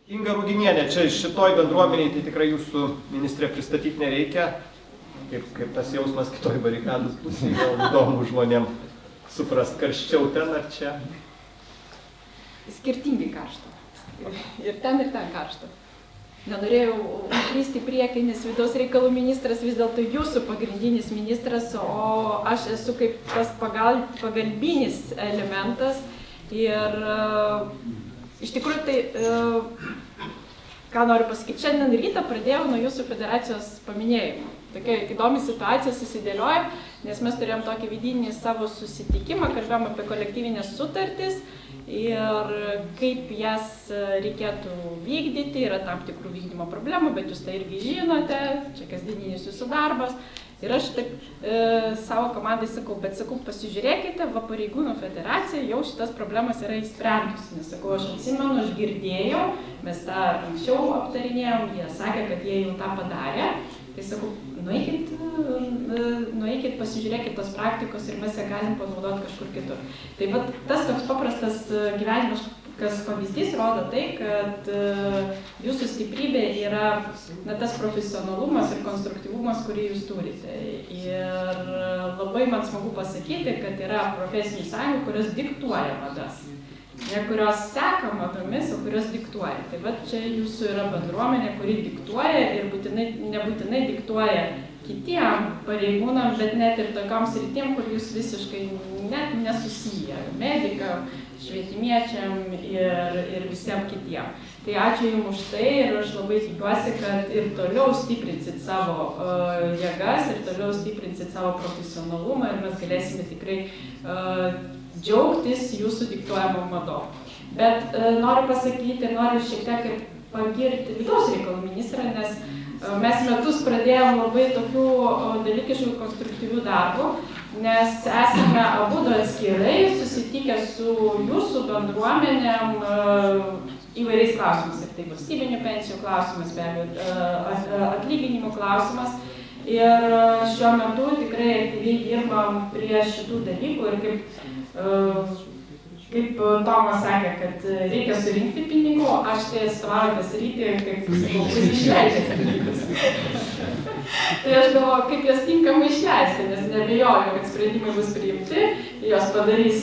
Inga Ruginienė, čia šitoj bendruomeniai, tai tikrai jūsų ministrė pristatyti nereikia. Kaip tas jausmas kitoj barikados pusėje, gal įdomu žmonėm suprast, karščiau ten ar čia? Skirtingai karšta. Ir ten karšta. Nenorėjau klysti į priekį, nes vidaus reikalų ministras vis dėlto jūsų pagrindinis ministras, o aš esu kaip tas pagalbinis elementas. Ir iš tikrųjų tai, ką noriu pasakyti, šiandien rytą pradėjau nuo jūsų federacijos paminėjimo. Tokia įdomi situacija susidėlioja, nes mes turėjom tokį vidinį savo susitikimą, kalbėjom apie kolektyvinės sutartis ir kaip jas reikėtų vykdyti, yra tam tikrų vykdymo problemų, bet jūs tai irgi žinote, čia kasdieninis jūsų darbas. Ir aš taip savo komandai sakau, bet sakau, pasižiūrėkite, va pareigūnų federacija jau šitas problemas yra įsprendusi. Nes sakau, aš atsimenu, aš girdėjau, mes tą anksčiau aptarinėjom, jie sakė, kad jie jau tą padarė. Tai sakau, nueikit, pasižiūrėkit tos praktikos ir mes ją galim panaudoti kažkur kitur. Tai vat, tas toks paprastas gyvenimas pavyzdys rodo tai, kad jūsų stiprybė yra tas profesionalumas ir konstruktyvumas, kurį jūs turite. Ir labai man smagu pasakyti, kad yra profesinių sąjungų, kurios diktuoja madas. Ne kurios seka madomis, o kurios diktuoja. Tai va čia jūsų yra bendruomenė, kuri diktuoja ir nebūtinai diktuoja kitiem pareigūnam, bet net ir tokiom sritim, kur jūs visiškai net nesusiję. Medikam, švietimiečiam ir visiems kitiem. Tai ačiū Jums už tai ir aš labai tikiuosi, kad ir toliau stiprinsit savo jėgas ir toliau stiprinsit savo profesionalumą ir mes galėsime tikrai džiaugtis jūsų diktuojamom madom. Bet noriu pasakyti, noriu šiek tiek pagirti vidaus reikalų ministrą, nes mes metus pradėjom labai tokių dalykiškų konstruktyvių darbų, nes esame abudu atskirai susitikę su jūsų bendruomenėm įvairiais klausimais. Ir tai valstybinių pensijų klausimas, be abejo, atlyginimų klausimas. Ir šiuo metu tikrai aktyviai dirbam prie šitų dalykų ir kaip Tomas sakė, kad reikia surinkti pinigų, aš tai atstovauju tą sritį, kaip sakau, kaip išleidžiate pinigus. Tai aš galvoju, kaip jas tinkamai išleisti, nes neabejoju, kad sprendimai bus priimti, jos padarys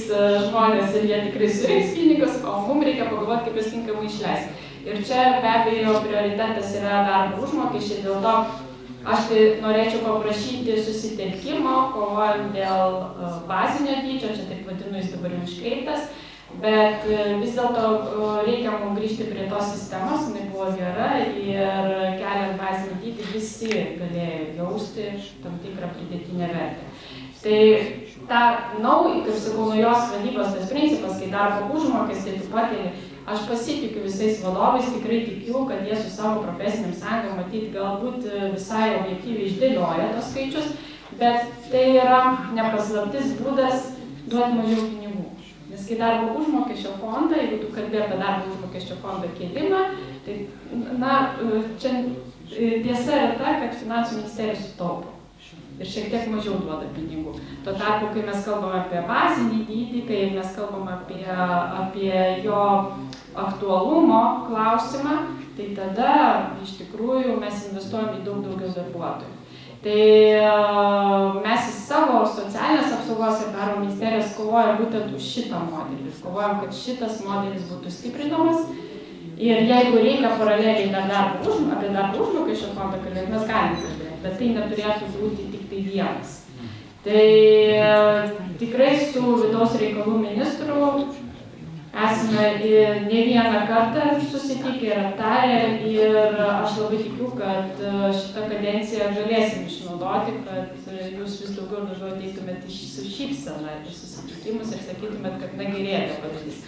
žmonės ir jie tikrai surinks pinigus, o mums reikia pagalvoti, kaip jas tinkamai išleisti. Ir čia be abejo prioritetas yra darbo užmokesčiai, dėl to aš tai norėčiau paprašyti susitelkimo, kovojant dėl bazinio dydžio, čia taip vadinu, jis dabar jau iškreiptas, bet vis dėlto reikia mums grįžti prie tos sistemos, jinai buvo gera ir keliant bazinį dydį visi galėjo jausti tam tikrą pridėtinę vertę. Tai ta kaip sakau, naujos vadybos tas principas, kai darbo užmokestį tu pakeli, aš pasitikiu visais vadovais, tikrai tikiu, kad jie su savo profesiniam sąjungom matyt galbūt visai objektyviai išdėlioja tos skaičius, bet tai yra nepaslaptis būdas duoti mažiau pinigų. Nes kai darbo užmokesčio fondą, jeigu tu kalbė apie darbo užmokesčio fondo kėlimą, tai čia tiesa yra ta, kad finansų ministerija sutaupo ir šiek tiek mažiau duoda pinigų. Tuo tarpu, kai mes kalbame apie bazinį dydį, kai mes kalbame apie jo aktualumo klausimą, tai tada iš tikrųjų mes investuojame į daug daugiau darbuotojų. Tai mes į savo socialinės apsaugos ir darbo ministerijos kovojam būtent už šitą modelį. Kovojam, kad šitas modelis būtų stiprinamas. Ir jeigu reikia paraleliai apie darbo užmokesčio fondą kalbėti, mes galim kalbėti, bet tai neturėtų būti tik tai vienas. Tai tikrai su vidaus reikalų ministru esame ne vieną kartą susitikę ir aptarę ir aš labai tikiu, kad šitą kadenciją galėsim išnaudoti, kad jūs vis daugiau ateitumėt su šypsena į susitikimus ir sakytumėt, kad gerėja pavyzdys.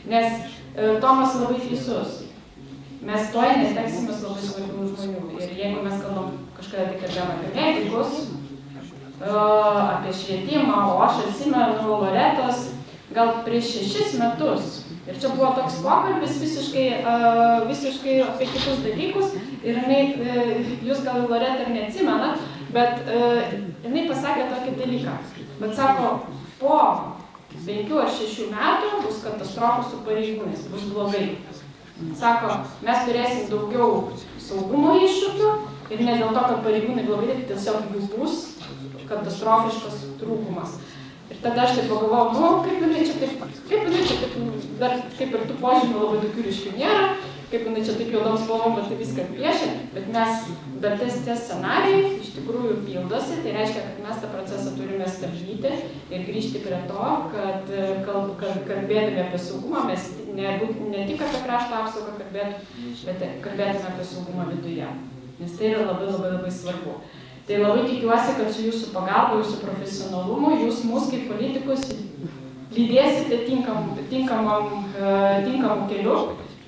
Nes Tomas labai teisus. Mes toj neteksime labai svarbių žmonių. Ir jeigu mes kalbam kažkada tik apie medikus, apie švietimą, o aš atsimenu Loretos gal prieš 6 metus. Ir čia buvo toks pokalbis visiškai apie kitus dalykus. Ir jūs gal Loretą ir neatsimenat, bet jinai pasakė tokį dalyką. Bet sako, po 5 ar 6 metų bus katastrofa su pareigūnais, bus blogai. Sako, mes turėsim daugiau saugumo iššūkių ir ne dėl to, kad pareigūnai blogai, tiesiog jų bus katastrofiškas trūkumas. Ir tada aš taip pagalvojau, kaip jinai čia taip, dar kaip ir tų požymių labai tokių ryškių nėra, kaip jinai čia taip juodom spalvom, bet tai viską piešia, bet tie scenarijai iš tikrųjų pildosi, tai reiškia, kad mes tą procesą turime stabdyti ir grįžti prie to, kad kalbėdami apie saugumą, mes ne tik apie krašto apsaugą kalbėtume, bet kalbėtume apie saugumą viduje, nes tai yra labai svarbu. Tai labai tikiuosi, kad su jūsų pagalba, jūsų profesionalumu, jūs mus kaip politikus lydėsite tinkamu keliu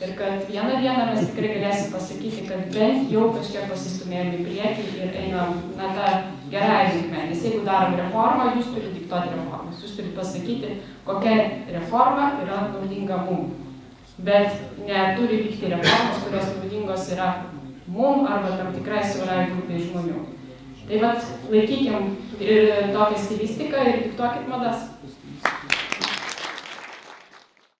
ir kad vieną dieną mes tikrai galėsim pasakyti, kad bent jau kažkiek pasistumėjom į priekį ir einam tą gerąją linkmę. Nes jeigu darom reformą, jūs turite diktuoti reformas, jūs turite pasakyti, kokia reforma yra naudinga mum. Bet neturi vykti reformos, kurios naudingos yra mum arba tam tikrai siaurai grupiai žmonių. Tai vat, laikykim tokią stilistiką ir diktuokit madas.